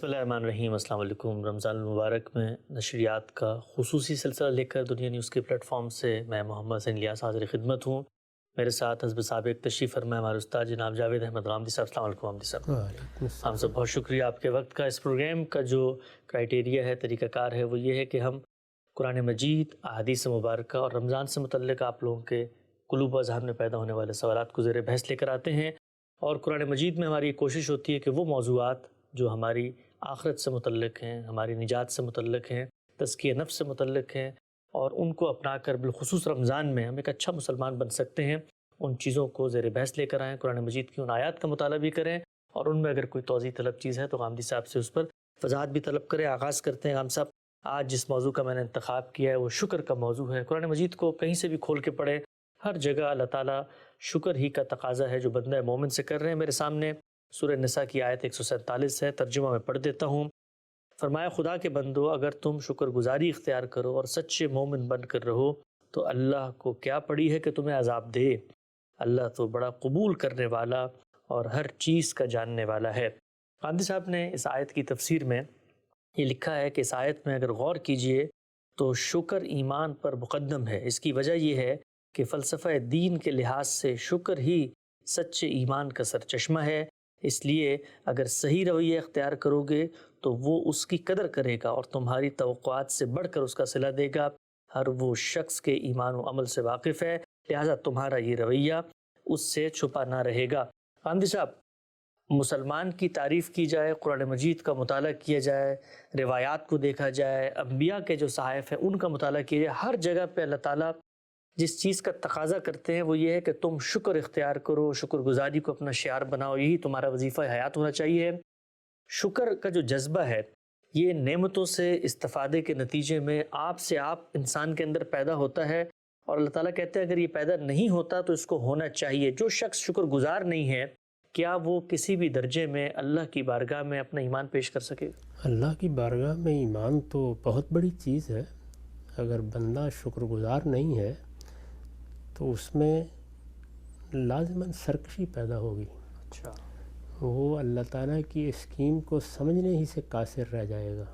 بسم اللہ الرحمن الرحیم۔ السلام علیکم۔ رمضان المبارک میں نشریات کا خصوصی سلسلہ لے کر دنیا نیوز کے پلیٹ فارم سے میں محمد حسین الیاس حاضر خدمت ہوں۔ میرے ساتھ حزب سابق تشریف فرما ہمارے استاد جناب جاوید احمد رامدی صاحب۔ السلام علیکم رامدی صاحب۔ ہم سب بہت شکریہ آپ کے وقت کا۔ اس پروگرام کا جو کرائیٹیریا ہے، طریقہ کار ہے، وہ یہ ہے کہ ہم قرآن مجید، احادیث مبارکہ اور رمضان سے متعلق آپ لوگوں کے قلوب و اذہان میں پیدا ہونے والے سوالات کو زیر بحث لے کر آتے ہیں، اور قرآن مجید میں ہماری کوشش ہوتی ہے کہ وہ موضوعات جو ہماری آخرت سے متعلق ہیں، ہماری نجات سے متعلق ہیں، تزکیہ نفس سے متعلق ہیں، اور ان کو اپنا کر بالخصوص رمضان میں ہم ایک اچھا مسلمان بن سکتے ہیں، ان چیزوں کو زیر بحث لے کر آئیں، قرآن مجید کی ان آیات کا مطالعہ بھی کریں، اور ان میں اگر کوئی توضیح طلب چیز ہے تو غامدی صاحب سے اس پر وضاحت بھی طلب کریں۔ آغاز کرتے ہیں غامدی صاحب۔ آج جس موضوع کا میں نے انتخاب کیا ہے وہ شکر کا موضوع ہے۔ قرآن مجید کو کہیں سے بھی کھول کے پڑھیں، ہر جگہ اللہ تعالیٰ شکر ہی کا تقاضا ہے جو بندہ مومن سے کر رہے ہیں۔ میرے سامنے سورہ نساء کی آیت 147 ہے، ترجمہ میں پڑھ دیتا ہوں۔ فرمایا، خدا کے بندو، اگر تم شکر گزاری اختیار کرو اور سچے مومن بن کر رہو تو اللہ کو کیا پڑی ہے کہ تمہیں عذاب دے، اللہ تو بڑا قبول کرنے والا اور ہر چیز کا جاننے والا ہے۔ غامدی صاحب نے اس آیت کی تفسیر میں یہ لکھا ہے کہ اس آیت میں اگر غور کیجئے تو شکر ایمان پر مقدم ہے۔ اس کی وجہ یہ ہے کہ فلسفہ دین کے لحاظ سے شکر ہی سچے ایمان کا سرچشمہ ہے، اس لیے اگر صحیح رویہ اختیار کرو گے تو وہ اس کی قدر کرے گا اور تمہاری توقعات سے بڑھ کر اس کا صلہ دے گا۔ ہر وہ شخص کے ایمان و عمل سے واقف ہے، لہٰذا تمہارا یہ رویہ اس سے چھپا نہ رہے گا۔ غامدی صاحب، مسلمان کی تعریف کی جائے، قرآن مجید کا مطالعہ کیا جائے، روایات کو دیکھا جائے، انبیاء کے جو صحائف ہیں ان کا مطالعہ کیا جائے، ہر جگہ پہ اللہ تعالیٰ جس چیز کا تقاضا کرتے ہیں وہ یہ ہے کہ تم شکر اختیار کرو، شکر گزاری کو اپنا شعار بناؤ، یہی تمہارا وظیفہ حیات ہونا چاہیے۔ شکر کا جو جذبہ ہے یہ نعمتوں سے استفادے کے نتیجے میں آپ سے آپ انسان کے اندر پیدا ہوتا ہے، اور اللہ تعالیٰ کہتے ہیں اگر یہ پیدا نہیں ہوتا تو اس کو ہونا چاہیے۔ جو شخص شکر گزار نہیں ہے، کیا وہ کسی بھی درجے میں اللہ کی بارگاہ میں اپنا ایمان پیش کر سکے؟ اللہ کی بارگاہ میں ایمان تو بہت بڑی چیز ہے۔ اگر بندہ شکر گزار نہیں ہے تو اس میں لازماً سرکشی پیدا ہوگی۔ اچھا، وہ اللہ تعالیٰ کی اسکیم کو سمجھنے ہی سے قاصر رہ جائے گا،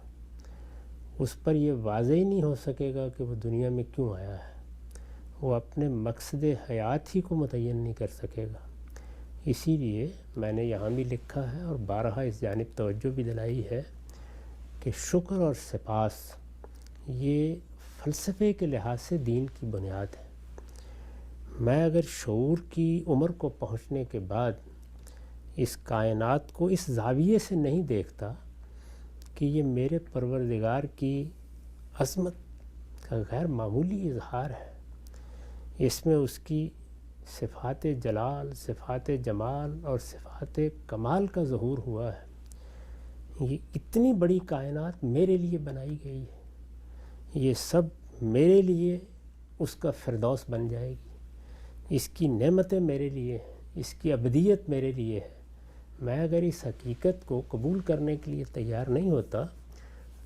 اس پر یہ واضح ہی نہیں ہو سکے گا کہ وہ دنیا میں کیوں آیا ہے، وہ اپنے مقصد حیات ہی کو متعین نہیں کر سکے گا۔ اسی لیے میں نے یہاں بھی لکھا ہے اور بارہا اس جانب توجہ بھی دلائی ہے کہ شکر اور سپاس یہ فلسفے کے لحاظ سے دین کی بنیاد ہے۔ میں اگر شعور کی عمر کو پہنچنے کے بعد اس کائنات کو اس زاویے سے نہیں دیکھتا کہ یہ میرے پروردگار کی عظمت کا غیر معمولی اظہار ہے، اس میں اس کی صفات جلال، صفات جمال اور صفات کمال کا ظہور ہوا ہے۔ یہ اتنی بڑی کائنات میرے لیے بنائی گئی ہے، یہ سب میرے لیے اس کا فردوس بن جائے گی، اس کی نعمتیں میرے لیے ہیں، اس کی ابدیت میرے لیے ہے۔ میں اگر اس حقیقت کو قبول کرنے کے لیے تیار نہیں ہوتا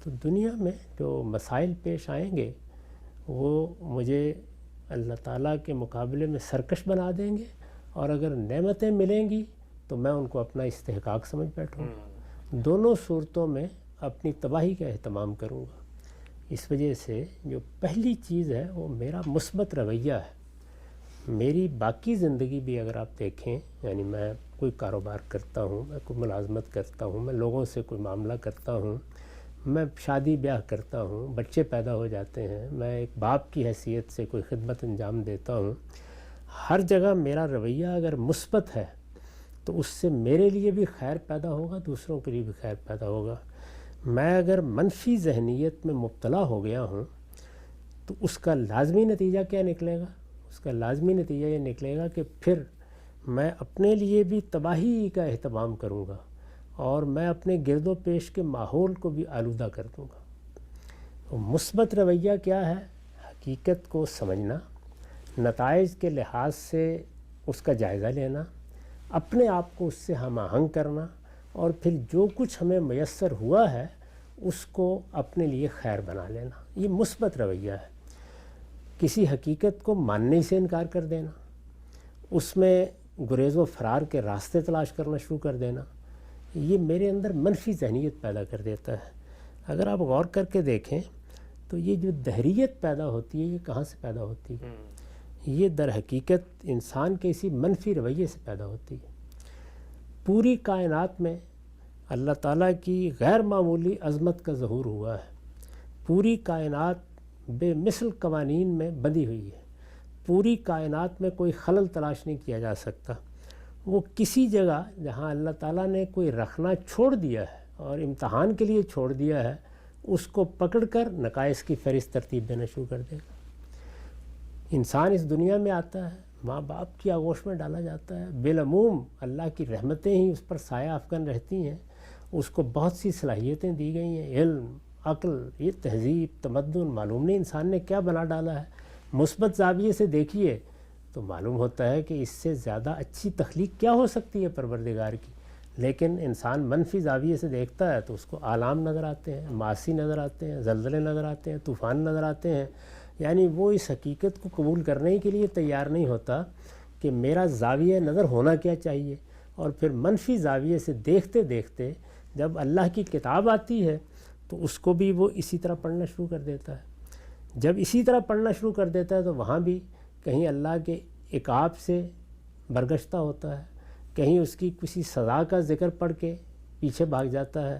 تو دنیا میں جو مسائل پیش آئیں گے وہ مجھے اللہ تعالیٰ کے مقابلے میں سرکش بنا دیں گے، اور اگر نعمتیں ملیں گی تو میں ان کو اپنا استحقاق سمجھ بیٹھوں گا۔ دونوں صورتوں میں اپنی تباہی کا اہتمام کروں گا۔ اس وجہ سے جو پہلی چیز ہے وہ میرا مثبت رویہ ہے۔ میری باقی زندگی بھی اگر آپ دیکھیں، یعنی میں کوئی کاروبار کرتا ہوں، میں کوئی ملازمت کرتا ہوں، میں لوگوں سے کوئی معاملہ کرتا ہوں، میں شادی بیاہ کرتا ہوں، بچے پیدا ہو جاتے ہیں، میں ایک باپ کی حیثیت سے کوئی خدمت انجام دیتا ہوں، ہر جگہ میرا رویہ اگر مثبت ہے تو اس سے میرے لیے بھی خیر پیدا ہوگا، دوسروں کے لیے بھی خیر پیدا ہوگا۔ میں اگر منفی ذہنیت میں مبتلا ہو گیا ہوں تو اس کا لازمی نتیجہ کیا نکلے گا؟ اس کا لازمی نتیجہ یہ نکلے گا کہ پھر میں اپنے لیے بھی تباہی کا اہتمام کروں گا، اور میں اپنے گرد و پیش کے ماحول کو بھی آلودہ کر دوں گا۔ تو مثبت رویہ کیا ہے؟ حقیقت کو سمجھنا، نتائج کے لحاظ سے اس کا جائزہ لینا، اپنے آپ کو اس سے ہم آہنگ کرنا، اور پھر جو کچھ ہمیں میسر ہوا ہے اس کو اپنے لیے خیر بنا لینا۔ یہ مثبت رویہ ہے۔ کسی حقیقت کو ماننے سے انکار کر دینا، اس میں گریز و فرار کے راستے تلاش کرنا شروع کر دینا، یہ میرے اندر منفی ذہنیت پیدا کر دیتا ہے۔ اگر آپ غور کر کے دیکھیں تو یہ جو دہریت پیدا ہوتی ہے یہ کہاں سے پیدا ہوتی ہے؟ یہ در حقیقت انسان کے اسی منفی رویے سے پیدا ہوتی ہے۔ پوری کائنات میں اللہ تعالیٰ کی غیر معمولی عظمت کا ظہور ہوا ہے۔ پوری کائنات بے مثل قوانین میں بندھی ہوئی ہے۔ پوری کائنات میں کوئی خلل تلاش نہیں کیا جا سکتا۔ وہ کسی جگہ جہاں اللہ تعالیٰ نے کوئی رکھنا چھوڑ دیا ہے اور امتحان کے لیے چھوڑ دیا ہے، اس کو پکڑ کر نقائص کی فہرست ترتیب دینا شروع کر دے گا۔ انسان اس دنیا میں آتا ہے، ماں باپ کی آغوش میں ڈالا جاتا ہے، بالعموم اللہ کی رحمتیں ہی اس پر سایہ افکن رہتی ہیں۔ اس کو بہت سی صلاحیتیں دی گئی ہیں، علم، عقل، یہ تہذیب، تمدن، معلوم نہیں انسان نے کیا بنا ڈالا ہے۔ مثبت زاویے سے دیکھیے تو معلوم ہوتا ہے کہ اس سے زیادہ اچھی تخلیق کیا ہو سکتی ہے پروردگار کی، لیکن انسان منفی زاویے سے دیکھتا ہے تو اس کو آلام نظر آتے ہیں، معاصی نظر آتے ہیں، زلزلے نظر آتے ہیں، طوفان نظر آتے ہیں۔ یعنی وہ اس حقیقت کو قبول کرنے کے لیے تیار نہیں ہوتا کہ میرا زاویہ نظر ہونا کیا چاہیے، اور پھر منفی زاویے سے دیکھتے دیکھتے جب اللہ کی کتاب آتی ہے تو اس کو بھی وہ اسی طرح پڑھنا شروع کر دیتا ہے۔ جب اسی طرح پڑھنا شروع کر دیتا ہے تو وہاں بھی کہیں اللہ کے عقاب سے برگشتہ ہوتا ہے، کہیں اس کی کسی سزا کا ذکر پڑھ کے پیچھے بھاگ جاتا ہے۔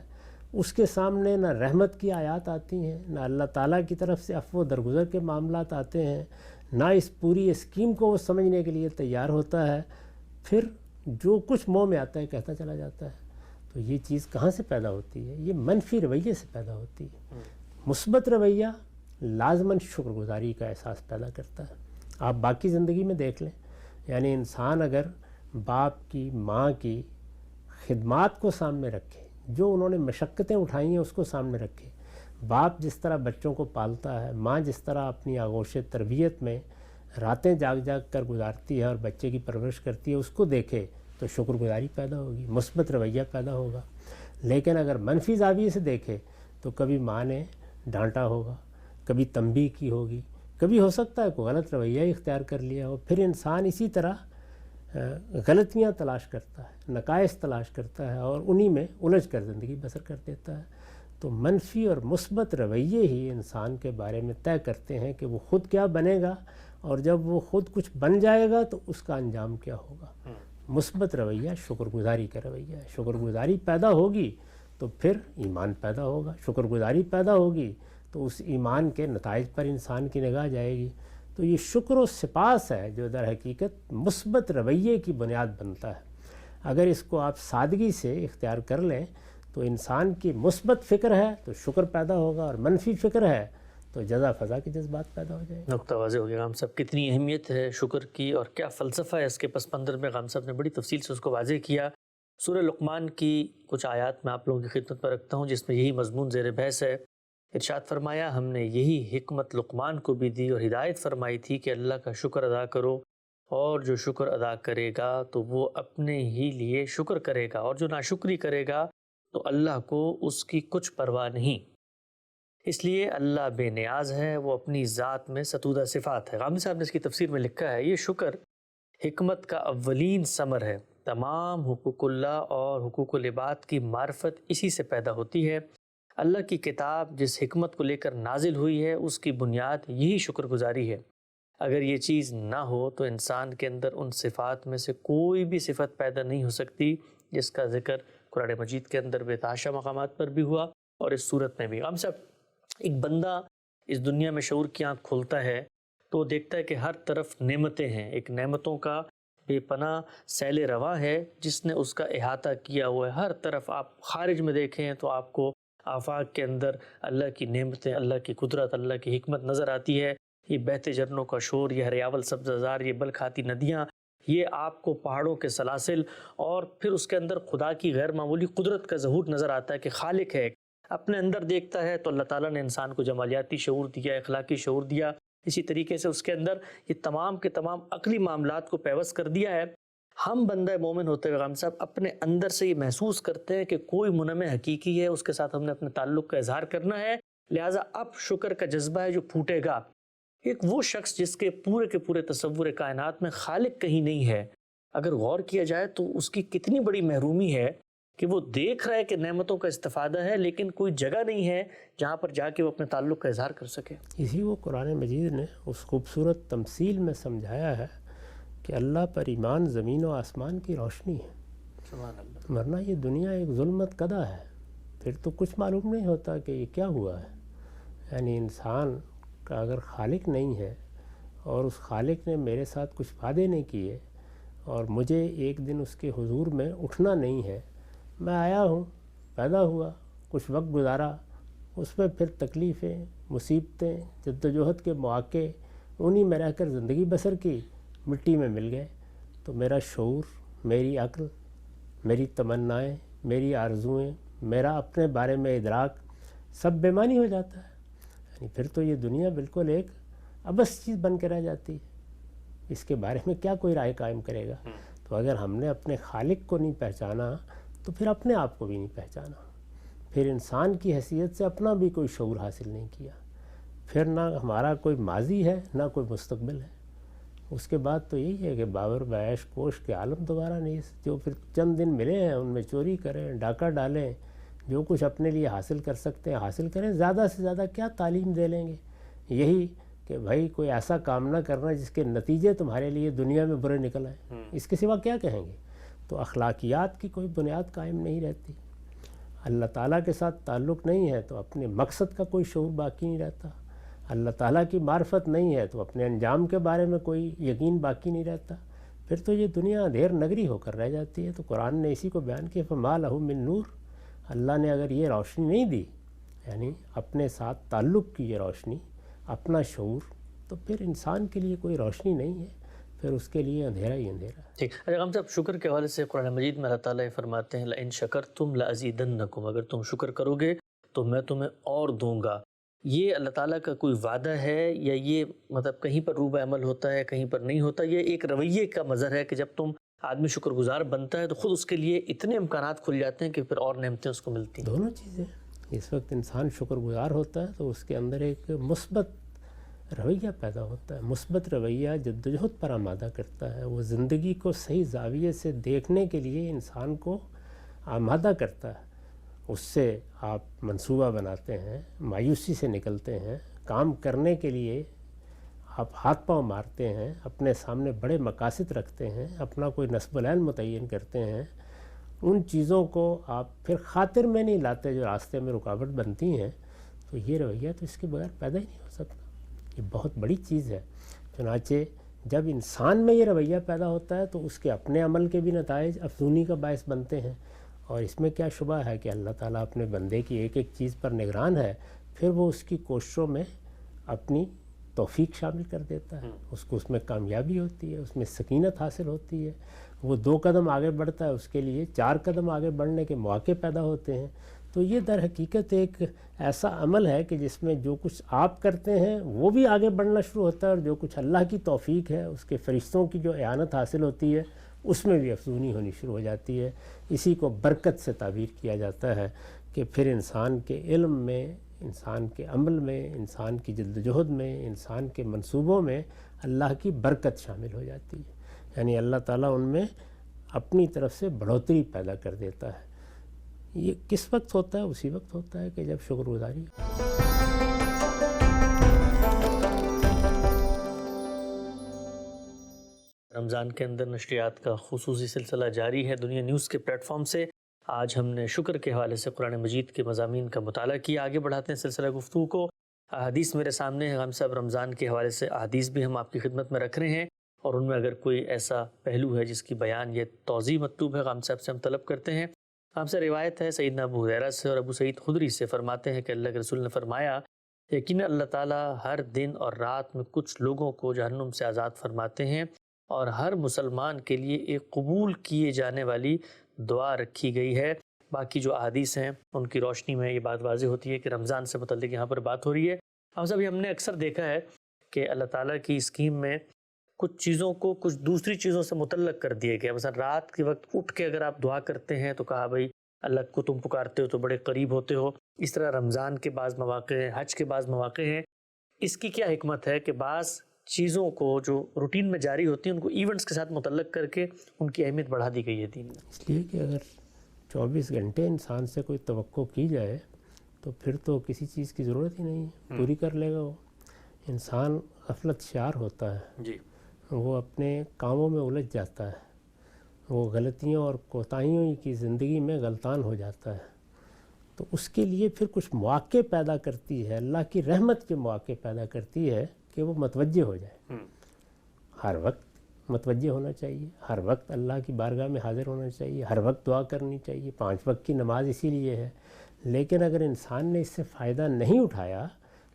اس کے سامنے نہ رحمت کی آیات آتی ہیں، نہ اللہ تعالیٰ کی طرف سے عفو و درگزر کے معاملات آتے ہیں، نہ اس پوری اسکیم کو وہ سمجھنے کے لیے تیار ہوتا ہے۔ پھر جو کچھ منہ میں آتا ہے کہتا چلا جاتا ہے۔ تو یہ چیز کہاں سے پیدا ہوتی ہے؟ یہ منفی رویے سے پیدا ہوتی ہے۔ مثبت رویہ لازماً شکر گزاری کا احساس پیدا کرتا ہے۔ آپ باقی زندگی میں دیکھ لیں، یعنی انسان اگر باپ کی، ماں کی خدمات کو سامنے رکھے، جو انہوں نے مشقتیں اٹھائی ہیں اس کو سامنے رکھے، باپ جس طرح بچوں کو پالتا ہے، ماں جس طرح اپنی آغوش تربیت میں راتیں جاگ جاگ کر گزارتی ہے اور بچے کی پرورش کرتی ہے، اس کو دیکھے تو شکر گزاری پیدا ہوگی، مثبت رویہ پیدا ہوگا۔ لیکن اگر منفی زاویے سے دیکھے تو کبھی ماں نے ڈانٹا ہوگا، کبھی تنبیہ کی ہوگی، کبھی ہو سکتا ہے کوئی غلط رویہ اختیار کر لیا ہو، پھر انسان اسی طرح غلطیاں تلاش کرتا ہے، نقائص تلاش کرتا ہے اور انہی میں الجھ کر زندگی بسر کر دیتا ہے۔ تو منفی اور مثبت رویے ہی انسان کے بارے میں طے کرتے ہیں کہ وہ خود کیا بنے گا، اور جب وہ خود کچھ بن جائے گا تو اس کا انجام کیا ہوگا۔ مثبت رویہ شکر گزاری کا رویہ ہے۔ شکر گزاری پیدا ہوگی تو پھر ایمان پیدا ہوگا، شکر گزاری پیدا ہوگی تو اس ایمان کے نتائج پر انسان کی نگاہ جائے گی۔ تو یہ شکر و سپاس ہے جو در حقیقت مثبت رویے کی بنیاد بنتا ہے۔ اگر اس کو آپ سادگی سے اختیار کر لیں تو انسان کی مثبت فکر ہے تو شکر پیدا ہوگا، اور منفی فکر ہے تو جزا فضا کے جذبات پیدا ہو جائیں گے۔ نقطہ واضح ہو گیا غام صاحب، کتنی اہمیت ہے شکر کی اور کیا فلسفہ ہے اس کے پس منظر میں۔ غام صاحب نے بڑی تفصیل سے اس کو واضح کیا۔ سورہ لقمان کی کچھ آیات میں آپ لوگوں کی خدمت میں رکھتا ہوں جس میں یہی مضمون زیر بحث ہے۔ ارشاد فرمایا، ہم نے یہی حکمت لقمان کو بھی دی اور ہدایت فرمائی تھی کہ اللہ کا شکر ادا کرو، اور جو شکر ادا کرے گا تو وہ اپنے ہی لیے شکر کرے گا، اور جو ناشکری کرے گا تو اللہ کو اس کی کچھ پرواہ نہیں۔ اس لیے اللہ بے نیاز ہے، وہ اپنی ذات میں ستودہ صفات ہے۔ غامدی صاحب نے اس کی تفسیر میں لکھا ہے، یہ شکر حکمت کا اولین ثمر ہے۔ تمام حقوق اللہ اور حقوق العباد کی معرفت اسی سے پیدا ہوتی ہے۔ اللہ کی کتاب جس حکمت کو لے کر نازل ہوئی ہے اس کی بنیاد یہی شکر گزاری ہے۔ اگر یہ چیز نہ ہو تو انسان کے اندر ان صفات میں سے کوئی بھی صفت پیدا نہیں ہو سکتی جس کا ذکر قرآن مجید کے اندر بے تحاشا مقامات پر بھی ہوا اور اس صورت میں بھی۔ ہم سب ایک بندہ اس دنیا میں شعور کی آنکھ کھولتا ہے تو وہ دیکھتا ہے کہ ہر طرف نعمتیں ہیں، ایک نعمتوں کا بے پناہ سیل رواں ہے جس نے اس کا احاطہ کیا ہوا ہے۔ ہر طرف آپ خارج میں دیکھیں تو آپ کو آفاق کے اندر اللہ کی نعمتیں، اللہ کی قدرت، اللہ کی حکمت نظر آتی ہے۔ یہ بہتے جھرنوں کا شور، یہ ہریاول سبززار، یہ بل کھاتی ندیاں، یہ آپ کو پہاڑوں کے سلاسل، اور پھر اس کے اندر خدا کی غیر معمولی قدرت کا ظہور نظر آتا ہے کہ خالق ہے۔ اپنے اندر دیکھتا ہے تو اللہ تعالیٰ نے انسان کو جمالیاتی شعور دیا، اخلاقی شعور دیا، اسی طریقے سے اس کے اندر یہ تمام کے تمام عقلی معاملات کو پیوست کر دیا ہے۔ ہم بندہ مومن ہوتے ہوئے غام صاحب اپنے اندر سے یہ محسوس کرتے ہیں کہ کوئی منعم حقیقی ہے، اس کے ساتھ ہم نے اپنے تعلق کا اظہار کرنا ہے، لہٰذا اب شکر کا جذبہ ہے جو پھوٹے گا۔ ایک وہ شخص جس کے پورے تصور کائنات میں خالق کہیں نہیں ہے، اگر غور کیا جائے تو اس کی کتنی بڑی محرومی ہے کہ وہ دیکھ رہا ہے کہ نعمتوں کا استفادہ ہے لیکن کوئی جگہ نہیں ہے جہاں پر جا کے وہ اپنے تعلق کا اظہار کر سکے. اسی وہ قرآن مجید نے اس خوبصورت تمثیل میں سمجھایا ہے کہ اللہ پر ایمان زمین و آسمان کی روشنی ہے. سبحان اللہ. ورنہ یہ دنیا ایک ظلمت قدا ہے، پھر تو کچھ معلوم نہیں ہوتا کہ یہ کیا ہوا ہے. یعنی انسان کا اگر خالق نہیں ہے اور اس خالق نے میرے ساتھ کچھ وعدے نہیں کیے اور مجھے ایک دن اس کے حضور میں اٹھنا نہیں ہے، میں آیا ہوں، پیدا ہوا، کچھ وقت گزارا، اس میں پھر تکلیفیں، مصیبتیں، جدوجہد کے مواقع، انہی میں رہ کر زندگی بسر کی، مٹی میں مل گئے، تو میرا شعور، میری عقل، میری تمنائیں، میری آرزوئیں، میرا اپنے بارے میں ادراک سب بے معنی ہو جاتا ہے. یعنی پھر تو یہ دنیا بالکل ایک عبث چیز بن کے رہ جاتی ہے. اس کے بارے میں کیا کوئی رائے قائم کرے گا؟ تو اگر ہم نے اپنے خالق کو نہیں پہچانا تو پھر اپنے آپ کو بھی نہیں پہچانا، پھر انسان کی حیثیت سے اپنا بھی کوئی شعور حاصل نہیں کیا، پھر نہ ہمارا کوئی ماضی ہے نہ کوئی مستقبل ہے. اس کے بعد تو یہی ہے کہ باور بعیش کوش کے عالم دوبارہ نہیں، جو پھر چند دن ملے ہیں ان میں چوری کریں، ڈاکہ ڈالیں، جو کچھ اپنے لیے حاصل کر سکتے ہیں حاصل کریں. زیادہ سے زیادہ کیا تعلیم دے لیں گے؟ یہی کہ بھائی کوئی ایسا کام نہ کرنا جس کے نتیجے تمہارے لیے دنیا میں برے نکل آئیں. اس کے سوا کیا کہیں گے؟ تو اخلاقیات کی کوئی بنیاد قائم نہیں رہتی. اللہ تعالیٰ کے ساتھ تعلق نہیں ہے تو اپنے مقصد کا کوئی شعور باقی نہیں رہتا. اللہ تعالیٰ کی معرفت نہیں ہے تو اپنے انجام کے بارے میں کوئی یقین باقی نہیں رہتا. پھر تو یہ دنیا اندھیر نگری ہو کر رہ جاتی ہے. تو قرآن نے اسی کو بیان کیا، فما لہ من نور. اللہ نے اگر یہ روشنی نہیں دی، یعنی اپنے ساتھ تعلق کی یہ روشنی، اپنا شعور، تو پھر انسان کے لیے کوئی روشنی نہیں ہے، پھر اس کے لیے اندھیرا ہی اندھیرا. ٹھیک. اچھا ہم صاحب، شکر کے حوالے سے قرآن مجید میں اللہ تعالیٰ فرماتے ہیں لَإِن شَكَرْتُمْ لَأَزِيدَنَّكُمْ، اگر تم شکر کرو گے تو میں تمہیں اور دوں گا. یہ اللہ تعالیٰ کا کوئی وعدہ ہے یا یہ مطلب کہیں پر روبہ عمل ہوتا ہے کہیں پر نہیں ہوتا؟ یہ ایک رویے کا مظہر ہے کہ جب تم آدمی شکر گزار بنتا ہے تو خود اس کے لیے اتنے امکانات کھل جاتے ہیں کہ پھر اور نعمتیں اس کو ملتی ہیں. دونوں چیزیں. اس وقت انسان شکر گزار ہوتا ہے تو اس کے اندر ایک مثبت رویہ پیدا ہوتا ہے. مثبت رویہ جدوجہد پر آمادہ کرتا ہے، وہ زندگی کو صحیح زاویے سے دیکھنے کے لیے انسان کو آمادہ کرتا ہے. اس سے آپ منصوبہ بناتے ہیں، مایوسی سے نکلتے ہیں، کام کرنے کے لیے آپ ہاتھ پاؤں مارتے ہیں، اپنے سامنے بڑے مقاصد رکھتے ہیں، اپنا کوئی نصب العین متعین کرتے ہیں. ان چیزوں کو آپ پھر خاطر میں نہیں لاتے جو راستے میں رکاوٹ بنتی ہیں. تو یہ رویہ تو اس کے بغیر پیدا ہی نہیں ہو سکتا. یہ بہت بڑی چیز ہے. چنانچہ جب انسان میں یہ رویہ پیدا ہوتا ہے تو اس کے اپنے عمل کے بھی نتائج افزونی کا باعث بنتے ہیں. اور اس میں کیا شبہ ہے کہ اللہ تعالیٰ اپنے بندے کی ایک ایک چیز پر نگران ہے، پھر وہ اس کی کوششوں میں اپنی توفیق شامل کر دیتا ہے. اس میں کامیابی ہوتی ہے، اس میں سکینت حاصل ہوتی ہے. وہ 2 قدم آگے بڑھتا ہے، اس کے لیے 4 قدم آگے بڑھنے کے مواقع پیدا ہوتے ہیں. تو یہ در حقیقت ایک ایسا عمل ہے کہ جس میں جو کچھ آپ کرتے ہیں وہ بھی آگے بڑھنا شروع ہوتا ہے، اور جو کچھ اللہ کی توفیق ہے، اس کے فرشتوں کی جو اعانت حاصل ہوتی ہے، اس میں بھی افزونی ہونی شروع ہو جاتی ہے. اسی کو برکت سے تعبیر کیا جاتا ہے کہ پھر انسان کے علم میں، انسان کے عمل میں، انسان کی جدوجہد میں، انسان کے منصوبوں میں اللہ کی برکت شامل ہو جاتی ہے. یعنی اللہ تعالیٰ ان میں اپنی طرف سے بڑھوتری پیدا کر دیتا ہے. یہ کس وقت ہوتا ہے؟ اسی وقت ہوتا ہے کہ جب شکر گزاری. رمضان کے اندر نشریات کا خصوصی سلسلہ جاری ہے دنیا نیوز کے پلیٹ فارم سے. آج ہم نے شکر کے حوالے سے قرآن مجید کے مضامین کا مطالعہ کیا. آگے بڑھاتے ہیں سلسلہ گفتگو کو. احادیث میرے سامنے ہے. ہم صاحب رمضان کے حوالے سے احادیث بھی ہم آپ کی خدمت میں رکھ رہے ہیں، اور ان میں اگر کوئی ایسا پہلو ہے جس کی بیان یا توضیح مطلوب ہے، ہم صاحب سے ہم طلب کرتے ہیں. ہم سے روایت ہے سیدنا ابو ہریرہ سے اور ابو سعید خدری سے، فرماتے ہیں کہ اللہ کے رسول نے فرمایا یقیناً اللہ تعالیٰ ہر دن اور رات میں کچھ لوگوں کو جہنم سے آزاد فرماتے ہیں، اور ہر مسلمان کے لیے ایک قبول کیے جانے والی دعا رکھی گئی ہے. باقی جو احادیث ہیں ان کی روشنی میں یہ بات واضح ہوتی ہے کہ رمضان سے متعلق یہاں پر بات ہو رہی ہے. ہم سب ہم نے اکثر دیکھا ہے کہ اللہ تعالیٰ کی اسکیم میں کچھ چیزوں کو کچھ دوسری چیزوں سے متعلق کر دیا گیا. مثلا رات کے وقت اٹھ کے اگر آپ دعا کرتے ہیں تو کہا بھائی اللہ کو تم پکارتے ہو تو بڑے قریب ہوتے ہو. اس طرح رمضان کے بعض مواقع ہیں، حج کے بعض مواقع ہیں. اس کی کیا حکمت ہے کہ بعض چیزوں کو جو روٹین میں جاری ہوتی ہیں ان کو ایونٹس کے ساتھ متعلق کر کے ان کی اہمیت بڑھا دی گئی ہے دین میں؟ اس لیے کہ اگر 24 گھنٹے انسان سے کوئی توقع کی جائے تو پھر تو کسی چیز کی ضرورت ہی نہیں ہے، پوری کر لے گا وہ۔ انسان غفلت شعار ہوتا ہے، جی وہ اپنے کاموں میں الجھ جاتا ہے، وہ غلطیوں اور کوتاہیوں کی زندگی میں غلطان ہو جاتا ہے، تو اس کے لیے پھر کچھ مواقع پیدا کرتی ہے، اللہ کی رحمت کے مواقع پیدا کرتی ہے کہ وہ متوجہ ہو جائے۔ ہر وقت متوجہ ہونا چاہیے، ہر وقت اللہ کی بارگاہ میں حاضر ہونا چاہیے، ہر وقت دعا کرنی چاہیے، 5 وقت کی نماز اسی لیے ہے۔ لیکن اگر انسان نے اس سے فائدہ نہیں اٹھایا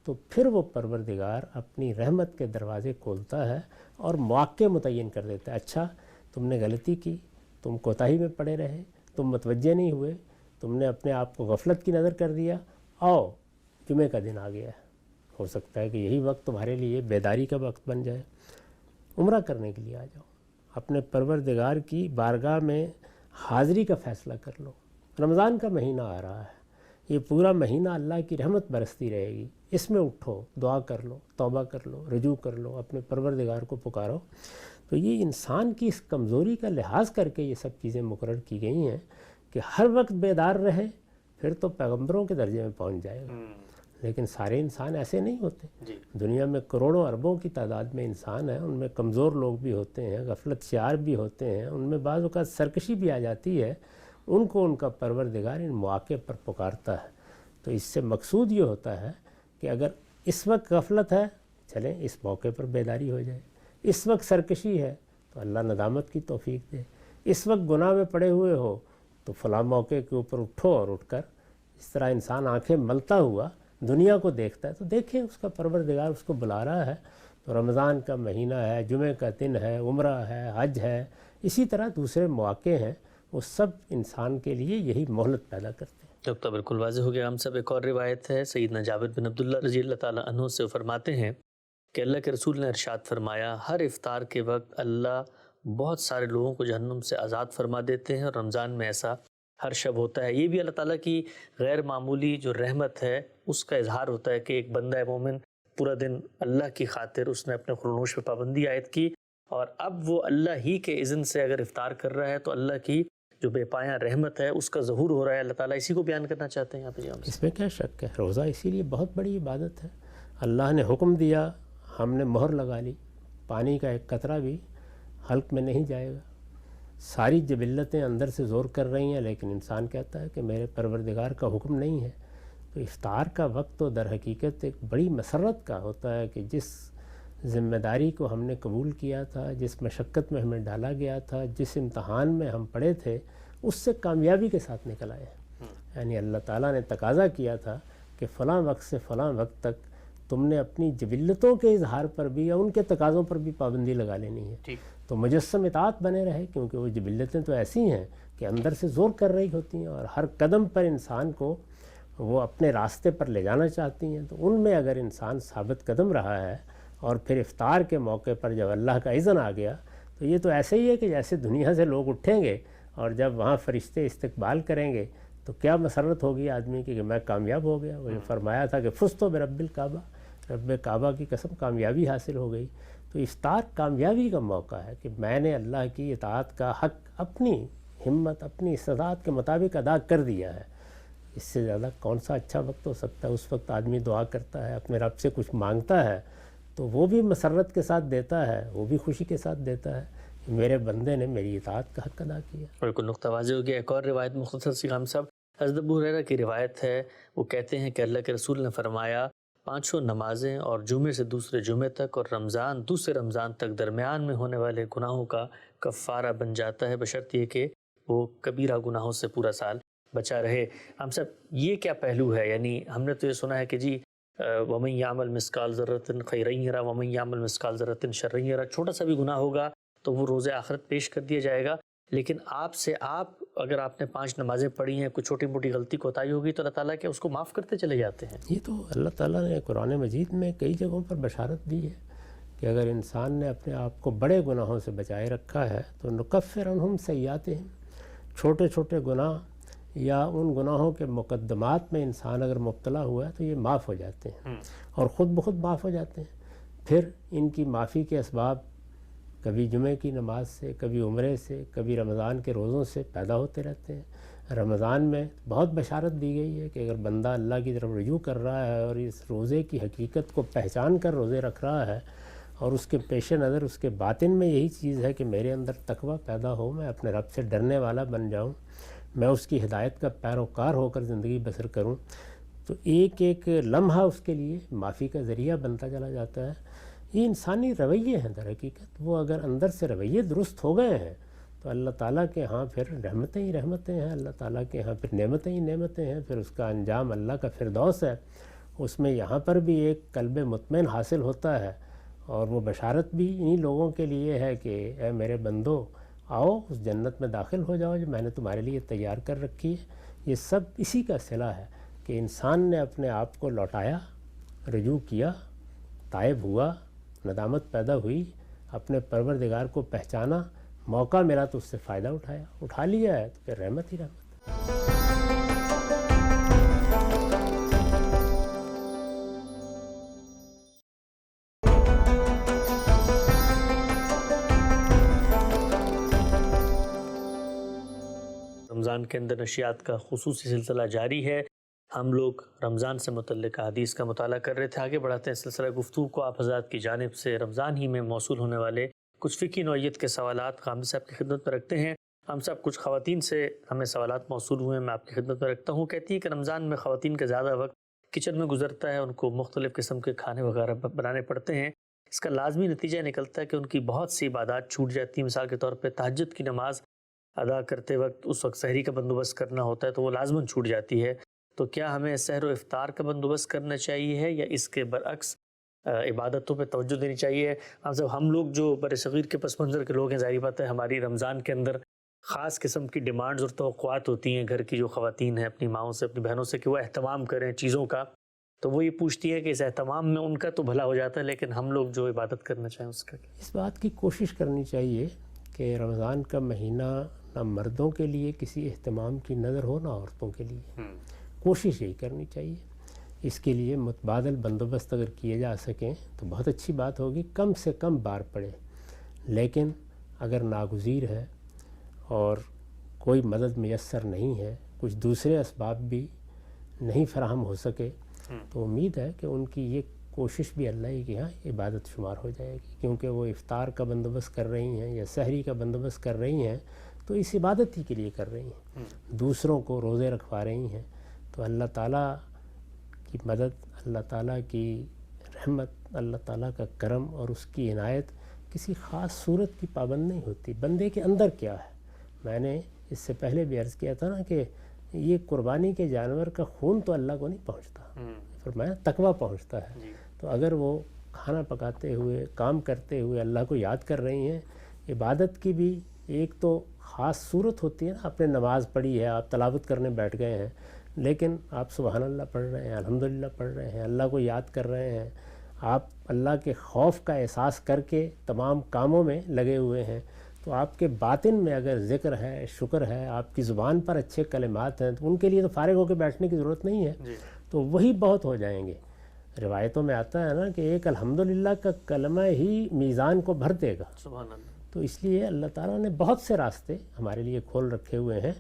تو پھر وہ پروردگار اپنی رحمت کے دروازے کھولتا ہے اور مواقع متعین کر دیتا ہے۔ اچھا تم نے غلطی کی، تم کوتاہی میں پڑے رہے، تم متوجہ نہیں ہوئے، تم نے اپنے آپ کو غفلت کی نظر کر دیا، آؤ جمعے کا دن آ گیا ہے، ہو سکتا ہے کہ یہی وقت تمہارے لیے بیداری کا وقت بن جائے، عمرہ کرنے کے لیے آ جاؤ، اپنے پروردگار کی بارگاہ میں حاضری کا فیصلہ کر لو۔ رمضان کا مہینہ آ رہا ہے، یہ پورا مہینہ اللہ کی رحمت برستی رہے گی، اس میں اٹھو، دعا کر لو، توبہ کر لو، رجوع کر لو، اپنے پروردگار کو پکارو۔ تو یہ انسان کی اس کمزوری کا لحاظ کر کے یہ سب چیزیں مقرر کی گئی ہیں کہ ہر وقت بیدار رہے، پھر تو پیغمبروں کے درجے میں پہنچ جائے گا۔ لیکن سارے انسان ایسے نہیں ہوتے، دنیا میں کروڑوں اربوں کی تعداد میں انسان ہیں، ان میں کمزور لوگ بھی ہوتے ہیں، غفلت شعار بھی ہوتے ہیں، ان میں بعض اوقات سرکشی بھی آ جاتی ہے، ان کو ان کا پروردگار ان مواقع پر پکارتا ہے۔ تو اس سے مقصود یہ ہوتا ہے کہ اگر اس وقت غفلت ہے، چلیں اس موقع پر بیداری ہو جائے، اس وقت سرکشی ہے تو اللہ ندامت کی توفیق دے، اس وقت گناہ میں پڑے ہوئے ہو تو فلاں موقع کے اوپر اٹھو اور اٹھ کر اس طرح انسان آنکھیں ملتا ہوا دنیا کو دیکھتا ہے تو دیکھیں اس کا پروردگار اس کو بلا رہا ہے۔ تو رمضان کا مہینہ ہے، جمعہ کا دن ہے، عمرہ ہے، حج ہے، اسی طرح دوسرے مواقع ہیں، وہ سب انسان کے لیے یہی مہلت پیدا کرتے ہیں۔ اب تو بالکل واضح ہو گیا ہم سب۔ ایک اور روایت ہے سیدنا جابر بن عبداللہ رضی اللہ تعالیٰ عنہ سے، فرماتے ہیں کہ اللہ کے رسول نے ارشاد فرمایا، ہر افطار کے وقت اللہ بہت سارے لوگوں کو جہنم سے آزاد فرما دیتے ہیں، اور رمضان میں ایسا ہر شب ہوتا ہے۔ یہ بھی اللہ تعالیٰ کی غیر معمولی جو رحمت ہے اس کا اظہار ہوتا ہے کہ ایک بندہ مومن پورا دن اللہ کی خاطر اس نے اپنے خرنوش پہ پابندی عائد کی، اور اب وہ اللہ ہی کے اذن سے اگر افطار کر رہا ہے تو اللہ کی جو بے پایاں رحمت ہے اس کا ظہور ہو رہا ہے۔ اللہ تعالیٰ اسی کو بیان کرنا چاہتے ہیں یہاں پہ۔ اس میں کیا شک ہے، روزہ اسی لیے بہت بڑی عبادت ہے۔ اللہ نے حکم دیا، ہم نے مہر لگا لی، پانی کا ایک قطرہ بھی حلق میں نہیں جائے گا۔ ساری جبلتیں اندر سے زور کر رہی ہیں، لیکن انسان کہتا ہے کہ میرے پروردگار کا حکم نہیں ہے۔ تو افطار کا وقت تو در حقیقت ایک بڑی مسرت کا ہوتا ہے کہ جس ذمہ داری کو ہم نے قبول کیا تھا، جس مشقت میں ہمیں ڈالا گیا تھا، جس امتحان میں ہم پڑے تھے، اس سے کامیابی کے ساتھ نکل آئے ہیں۔ یعنی اللہ تعالیٰ نے تقاضا کیا تھا کہ فلاں وقت سے فلاں وقت تک تم نے اپنی جبلتوں کے اظہار پر بھی یا ان کے تقاضوں پر بھی پابندی لگا لینی ہے، تو مجسم اطاعت بنے رہے، کیونکہ وہ جبلتیں تو ایسی ہیں کہ اندر سے زور کر رہی ہوتی ہیں اور ہر قدم پر انسان کو وہ اپنے راستے پر لے جانا چاہتی ہیں۔ تو ان میں اگر انسان ثابت قدم رہا ہے اور پھر افطار کے موقع پر جب اللہ کا اذن آ گیا تو یہ تو ایسے ہی ہے کہ جیسے دنیا سے لوگ اٹھیں گے اور جب وہاں فرشتے استقبال کریں گے تو کیا مسرت ہوگی آدمی کی کہ میں کامیاب ہو گیا۔ وہ جو فرمایا تھا کہ فزتو برب الکعبہ، رب کعبہ کی قسم کامیابی حاصل ہو گئی۔ تو افطار کامیابی کا موقع ہے کہ میں نے اللہ کی اطاعت کا حق اپنی ہمت، اپنی استطاعت کے مطابق ادا کر دیا ہے۔ اس سے زیادہ کون سا اچھا وقت ہو سکتا ہے؟ اس وقت آدمی دعا کرتا ہے، اپنے رب سے کچھ مانگتا ہے تو وہ بھی مسرت کے ساتھ دیتا ہے، وہ بھی خوشی کے ساتھ دیتا ہے کہ میرے بندے نے میری اطاعت کا حق ادا کیا۔ بالکل نقطہ واضح ہو گیا۔ ایک اور روایت مختصر سی ہم سب، حضرت ابو ہریرہ کی روایت ہے، وہ کہتے ہیں کہ اللہ کے رسول نے فرمایا، 5 نمازیں اور جمعے سے دوسرے جمعے تک اور رمضان دوسرے رمضان تک درمیان میں ہونے والے گناہوں کا کفارہ بن جاتا ہے، بشرط یہ کہ وہ کبیرہ گناہوں سے پورا سال بچا رہے۔ ہم سب یہ کیا پہلو ہے؟ یعنی ہم نے تو یہ سنا ہے کہ جی وَمَن يَعْمَلْ مِثْقَالَ ذَرَّةٍ خَيْرًا يَرَهُ وَمَن يَعْمَلْ مِثْقَالَ ذَرَّةٍ شَرًّا يَرَهُ، چھوٹا سا بھی گناہ ہوگا تو وہ روز آخرت پیش کر دیا جائے گا۔ لیکن آپ اگر آپ نے 5 نمازیں پڑھی ہیں، کوئی چھوٹی موٹی غلطی کوتاہی ہوگی تو اللہ تعالیٰ کیا اس کو معاف کرتے چلے جاتے ہیں؟ یہ تو اللہ تعالیٰ نے قرآن مجید میں کئی جگہوں پر بشارت دی ہے کہ اگر انسان نے اپنے آپ کو بڑے گناہوں سے بچائے رکھا ہے تو نکفر عنہم سیئاتہم، چھوٹے چھوٹے گناہ یا ان گناہوں کے مقدمات میں انسان اگر مبتلا ہوا ہے تو یہ معاف ہو جاتے ہیں اور خود بخود معاف ہو جاتے ہیں۔ پھر ان کی معافی کے اسباب کبھی جمعے کی نماز سے، کبھی عمرے سے، کبھی رمضان کے روزوں سے پیدا ہوتے رہتے ہیں۔ رمضان میں بہت بشارت دی گئی ہے کہ اگر بندہ اللہ کی طرف رجوع کر رہا ہے اور اس روزے کی حقیقت کو پہچان کر روزے رکھ رہا ہے اور اس کے پیش نظر اس کے باطن میں یہی چیز ہے کہ میرے اندر تقوی پیدا ہو، میں اپنے رب سے ڈرنے والا بن جاؤں، میں اس کی ہدایت کا پیروکار ہو کر زندگی بسر کروں، تو ایک ایک لمحہ اس کے لیے معافی کا ذریعہ بنتا چلا جاتا ہے۔ یہ انسانی رویے ہیں در حقیقت، وہ اگر اندر سے رویے درست ہو گئے ہیں تو اللہ تعالیٰ کے ہاں پھر رحمتیں ہی رحمتیں ہیں، اللہ تعالیٰ کے ہاں پھر نعمتیں ہی نعمتیں ہیں، پھر اس کا انجام اللہ کا فردوس ہے۔ اس میں یہاں پر بھی ایک قلب مطمئن حاصل ہوتا ہے، اور وہ بشارت بھی انہی لوگوں کے لیے ہے کہ اے میرے بندو، آؤ اس جنت میں داخل ہو جاؤ جو میں نے تمہارے لیے تیار کر رکھی ہے۔ یہ سب اسی کا صلہ ہے کہ انسان نے اپنے آپ کو لوٹایا، رجوع کیا، تائب ہوا، ندامت پیدا ہوئی، اپنے پروردگار کو پہچانا، موقع ملا تو اس سے فائدہ اٹھا لیا ہے، تو پھر رحمت ہی رحمت۔ رمضان کے اندر نشریات کا خصوصی سلسلہ جاری ہے۔ ہم لوگ رمضان سے متعلق حدیث کا مطالعہ کر رہے تھے۔ آگے بڑھاتے ہیں سلسلہ گفتگو کو۔ آپ حضرات کی جانب سے رمضان ہی میں موصول ہونے والے کچھ فقہی نوعیت کے سوالات غامدی صاحب کی خدمت میں رکھتے ہیں۔ ہم صاحب کچھ خواتین سے ہمیں سوالات موصول ہوئے ہیں، میں آپ کی خدمت میں رکھتا ہوں۔ کہتی ہیں کہ رمضان میں خواتین کا زیادہ وقت کچن میں گزرتا ہے، ان کو مختلف قسم کے کھانے وغیرہ بنانے پڑتے ہیں۔ اس کا لازمی نتیجہ نکلتا ہے کہ ان کی بہت سی عبادات چھوٹ جاتی ہیں۔ مثال کے طور پہ تہجد کی نماز ادا کرتے وقت اس وقت سحری کا بندوبست کرنا ہوتا ہے تو وہ لازماً چھوٹ جاتی ہے۔ تو کیا ہمیں سحر و افطار کا بندوبست کرنا چاہیے ہے یا اس کے برعکس عبادتوں پہ توجہ دینی چاہیے؟ ہم لوگ جو بر صغیر کے پس منظر کے لوگ ہیں، ظاہری بات ہے ہماری رمضان کے اندر خاص قسم کی ڈیمانڈز اور توقعات ہوتی ہیں گھر کی جو خواتین ہیں اپنی ماؤں سے، اپنی بہنوں سے، کہ وہ اہتمام کریں چیزوں کا، تو وہ یہ پوچھتی ہے کہ اس اہتمام میں ان کا تو بھلا ہو جاتا ہے لیکن ہم لوگ جو عبادت کرنا چاہیں اس کا کیا؟ اس بات کی کوشش کرنی چاہیے کہ رمضان کا مہینہ نہ مردوں کے لیے کسی اہتمام کی نظر ہو نہ عورتوں کے لیے، کوشش یہی کرنی چاہیے۔ اس کے لیے متبادل بندوبست اگر کیے جا سکیں تو بہت اچھی بات ہوگی، کم سے کم بار پڑے، لیکن اگر ناگزیر ہے اور کوئی مدد میسر نہیں ہے، کچھ دوسرے اسباب بھی نہیں فراہم ہو سکے، تو امید ہے کہ ان کی یہ کوشش بھی اللہ کے یہاں عبادت شمار ہو جائے گی، کیونکہ وہ افطار کا بندوبست کر رہی ہیں یا سحری کا بندوبست کر رہی ہیں تو اس عبادت ہی کے لیے کر رہی ہیں، دوسروں کو روزے رکھوا رہی ہیں، تو اللہ تعالیٰ کی مدد، اللہ تعالیٰ کی رحمت، اللہ تعالیٰ کا کرم اور اس کی عنایت کسی خاص صورت کی پابند نہیں ہوتی۔ بندے کے اندر کیا ہے، میں نے اس سے پہلے بھی عرض کیا تھا نا کہ یہ قربانی کے جانور کا خون تو اللہ کو نہیں پہنچتا، فرمایا تقویٰ پہنچتا ہے۔ تو اگر وہ کھانا پکاتے ہوئے، کام کرتے ہوئے اللہ کو یاد کر رہی ہیں، عبادت کی بھی ایک تو خاص صورت ہوتی ہے نا، آپ نے نماز پڑھی ہے، آپ تلاوت کرنے بیٹھ گئے ہیں، لیکن آپ سبحان اللہ پڑھ رہے ہیں، الحمدللہ پڑھ رہے ہیں، اللہ کو یاد کر رہے ہیں، آپ اللہ کے خوف کا احساس کر کے تمام کاموں میں لگے ہوئے ہیں، تو آپ کے باطن میں اگر ذکر ہے، شکر ہے، آپ کی زبان پر اچھے کلمات ہیں، تو ان کے لیے تو فارغ ہو کے بیٹھنے کی ضرورت نہیں ہے، تو وہی بہت ہو جائیں گے۔ روایتوں میں آتا ہے نا کہ ایک الحمدللہ کا کلمہ ہی میزان کو بھر دے گا، سبحان اللہ۔ تو اس لیے اللہ تعالیٰ نے بہت سے راستے ہمارے لیے کھول رکھے ہوئے ہیں،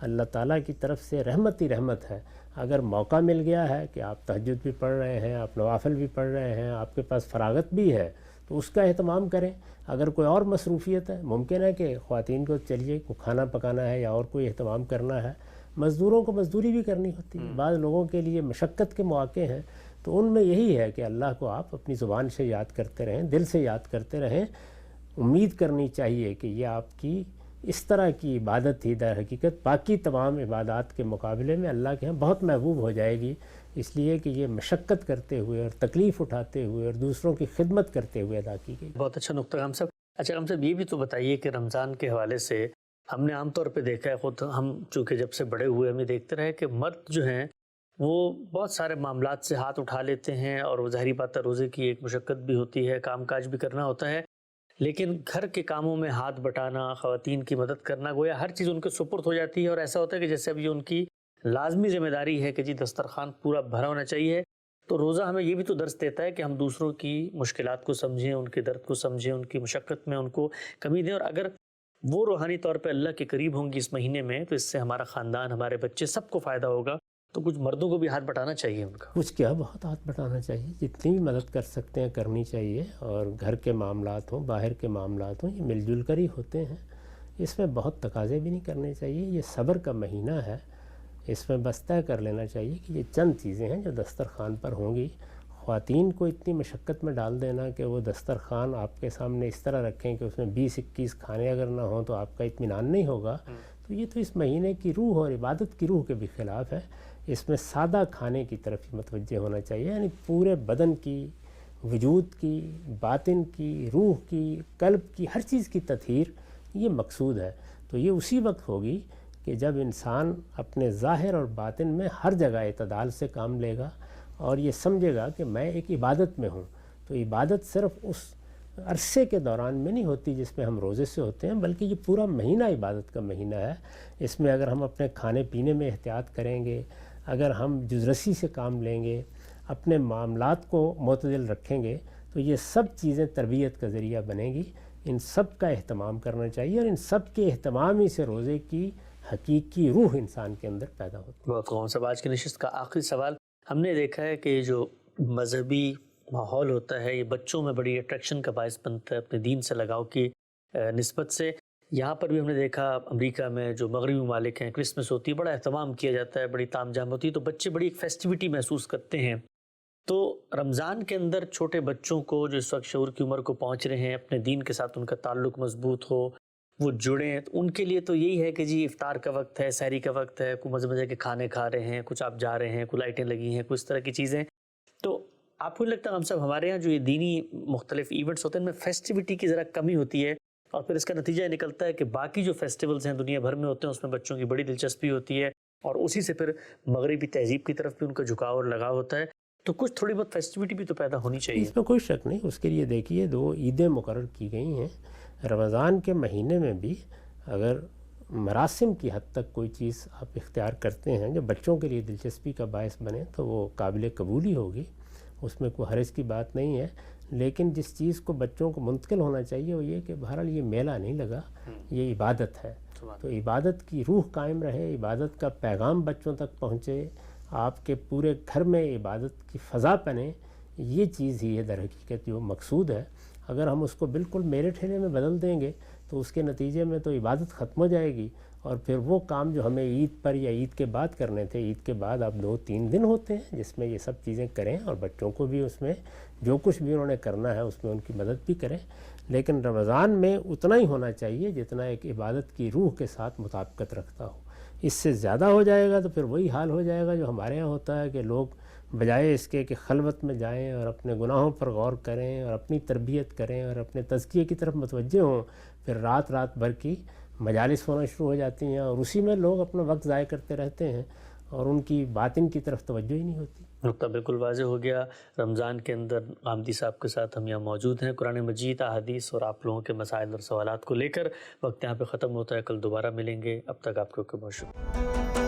اللہ تعالیٰ کی طرف سے رحمت ہی رحمت ہے۔ اگر موقع مل گیا ہے کہ آپ تہجد بھی پڑھ رہے ہیں، آپ نوافل بھی پڑھ رہے ہیں، آپ کے پاس فراغت بھی ہے تو اس کا اہتمام کریں۔ اگر کوئی اور مصروفیت ہے، ممکن ہے کہ خواتین کو چلیے کو کھانا پکانا ہے یا اور کوئی اہتمام کرنا ہے، مزدوروں کو مزدوری بھی کرنی ہوتی ہے، بعض لوگوں کے لیے مشقت کے مواقع ہیں، تو ان میں یہی ہے کہ اللہ کو آپ اپنی زبان سے یاد کرتے رہیں، دل سے یاد کرتے رہیں۔ امید کرنی چاہیے کہ یہ آپ کی اس طرح کی عبادت ہی در حقیقت باقی تمام عبادات کے مقابلے میں اللہ کے ہاں بہت محبوب ہو جائے گی، اس لیے کہ یہ مشقت کرتے ہوئے اور تکلیف اٹھاتے ہوئے اور دوسروں کی خدمت کرتے ہوئے ادا کی گئی۔ بہت اچھا نقطہ غام صاحب۔ اچھا غام صاحب، یہ بھی تو بتائیے کہ رمضان کے حوالے سے ہم نے عام طور پہ دیکھا ہے، خود ہم چونکہ جب سے بڑے ہوئے ہمیں دیکھتے رہے کہ مرد جو ہیں وہ بہت سارے معاملات سے ہاتھ اٹھا لیتے ہیں، اور وہ ظاہری بات ہے روزے کی ایک مشقت بھی ہوتی ہے، کام کاج بھی کرنا ہوتا ہے، لیکن گھر کے کاموں میں ہاتھ بٹانا، خواتین کی مدد کرنا، گویا ہر چیز ان کے سپرد ہو جاتی ہے، اور ایسا ہوتا ہے کہ جیسے اب یہ ان کی لازمی ذمہ داری ہے کہ جی دسترخوان پورا بھرا ہونا چاہیے۔ تو روزہ ہمیں یہ بھی تو درس دیتا ہے کہ ہم دوسروں کی مشکلات کو سمجھیں، ان کے درد کو سمجھیں، ان کی مشقت میں ان کو کمی دیں، اور اگر وہ روحانی طور پہ اللہ کے قریب ہوں گی اس مہینے میں، تو اس سے ہمارا خاندان، ہمارے بچے، سب کو فائدہ ہوگا. تو کچھ مردوں کو بھی ہاتھ بٹانا چاہیے ان کا. کچھ کیا، بہت ہاتھ بٹانا چاہیے، جتنی بھی مدد کر سکتے ہیں کرنی چاہیے. اور گھر کے معاملات ہوں، باہر کے معاملات ہوں، یہ مل جل کر ہی ہوتے ہیں. اس میں بہت تقاضے بھی نہیں کرنے چاہیے. یہ صبر کا مہینہ ہے، اس میں بس طے کر لینا چاہیے کہ یہ چند چیزیں ہیں جو دسترخوان پر ہوں گی. خواتین کو اتنی مشقت میں ڈال دینا کہ وہ دسترخوان آپ کے سامنے اس طرح رکھیں کہ اس میں 20-21 کھانے اگر نہ ہوں تو آپ کا اطمینان نہیں ہوگا. تو یہ تو اس مہینے کی روح اور عبادت کی روح کے بھی خلاف ہے. اس میں سادہ کھانے کی طرف ہی متوجہ ہونا چاہیے، یعنی پورے بدن کی، وجود کی، باطن کی، روح کی، قلب کی، ہر چیز کی تطہیر یہ مقصود ہے. تو یہ اسی وقت ہوگی کہ جب انسان اپنے ظاہر اور باطن میں ہر جگہ اعتدال سے کام لے گا اور یہ سمجھے گا کہ میں ایک عبادت میں ہوں. تو عبادت صرف اس عرصے کے دوران میں نہیں ہوتی جس میں ہم روزے سے ہوتے ہیں، بلکہ یہ پورا مہینہ عبادت کا مہینہ ہے. اس میں اگر ہم اپنے کھانے پینے میں احتیاط کریں گے، اگر ہم جزرسی سے کام لیں گے، اپنے معاملات کو معتدل رکھیں گے، تو یہ سب چیزیں تربیت کا ذریعہ بنیں گی. ان سب کا اہتمام کرنا چاہیے، اور ان سب کے اہتمام ہی سے روزے کی حقیقی روح انسان کے اندر پیدا ہوتی ہے. بہت خوب صاحب، آج کی نشست کا آخری سوال. ہم نے دیکھا ہے کہ جو مذہبی ماحول ہوتا ہے یہ بچوں میں بڑی اٹریکشن کا باعث بنتا ہے اپنے دین سے لگاؤ کی نسبت سے. یہاں پر بھی ہم نے دیکھا امریکہ میں جو مغربی ممالک ہیں، کرسمس ہوتی ہے، بڑا اہتمام کیا جاتا ہے، بڑی تام جام ہوتی ہے، تو بچے بڑی ایک فیسٹیوٹی محسوس کرتے ہیں. تو رمضان کے اندر چھوٹے بچوں کو جو اس وقت شعور کی عمر کو پہنچ رہے ہیں، اپنے دین کے ساتھ ان کا تعلق مضبوط ہو، وہ جڑیں، تو ان کے لیے تو یہی ہے کہ جی افطار کا وقت ہے، سحری کا وقت ہے، کوئی مزے مزے کے کھانے کھا رہے ہیں، کچھ آپ جا رہے ہیں، کوئی لائٹیں لگی ہیں، کچھ طرح کی چیزیں. تو آپ کو لگتا ہے ہم صاحب ہمارے یہاں جو یہ دینی مختلف ایونٹس ہوتے ہیں ان میں فیسٹیوٹی کی ذرا کمی ہوتی ہے، اور پھر اس کا نتیجہ یہ نکلتا ہے کہ باقی جو فیسٹیولز ہیں دنیا بھر میں ہوتے ہیں اس میں بچوں کی بڑی دلچسپی ہوتی ہے، اور اسی سے پھر مغربی تہذیب کی طرف بھی ان کا جھکاؤ اور لگاؤ ہوتا ہے. تو کچھ تھوڑی بہت فیسٹیوٹی بھی تو پیدا ہونی چاہیے. اس میں کوئی شک نہیں. اس کے لیے دیکھیے 2 عیدیں مقرر کی گئی ہیں. رمضان کے مہینے میں بھی اگر مراسم کی حد تک کوئی چیز آپ اختیار کرتے ہیں جو بچوں کے لیے دلچسپی کا باعث بنے تو وہ قابل قبول ہی ہوگی، اس میں کوئی حرج کی بات نہیں ہے. لیکن جس چیز کو بچوں کو منتقل ہونا چاہیے وہ یہ کہ بہرحال یہ میلہ نہیں لگا، یہ عبادت ہے. تو عبادت کی روح قائم رہے، عبادت کا پیغام بچوں تک پہنچے، آپ کے پورے گھر میں عبادت کی فضا بنے، یہ چیز ہی ہے در حقیقت جو مقصود ہے. اگر ہم اس کو بالکل میلے ٹھیلے میں بدل دیں گے تو اس کے نتیجے میں تو عبادت ختم ہو جائے گی، اور پھر وہ کام جو ہمیں عید پر یا عید کے بعد کرنے تھے، عید کے بعد اب 2-3 دن ہوتے ہیں جس میں یہ سب چیزیں کریں، اور بچوں کو بھی اس میں جو کچھ بھی انہوں نے کرنا ہے اس میں ان کی مدد بھی کریں. لیکن رمضان میں اتنا ہی ہونا چاہیے جتنا ایک عبادت کی روح کے ساتھ مطابقت رکھتا ہو. اس سے زیادہ ہو جائے گا تو پھر وہی حال ہو جائے گا جو ہمارے یہاں ہوتا ہے کہ لوگ بجائے اس کے کہ خلوت میں جائیں اور اپنے گناہوں پر غور کریں اور اپنی تربیت کریں اور اپنے تزکیے کی طرف متوجہ ہوں، پھر رات بھر کی مجالس ہونا شروع ہو جاتی ہیں اور اسی میں لوگ اپنا وقت ضائع کرتے رہتے ہیں اور ان کی باطن کی طرف توجہ ہی نہیں ہوتی. نقطہ بالکل واضح ہو گیا. رمضان کے اندر غامدی صاحب کے ساتھ ہم یہاں موجود ہیں. قرآن مجید، احادیث اور آپ لوگوں کے مسائل اور سوالات کو لے کر وقت یہاں پہ ختم ہوتا ہے. کل دوبارہ ملیں گے. اب تک آپ کو بہت شکریہ.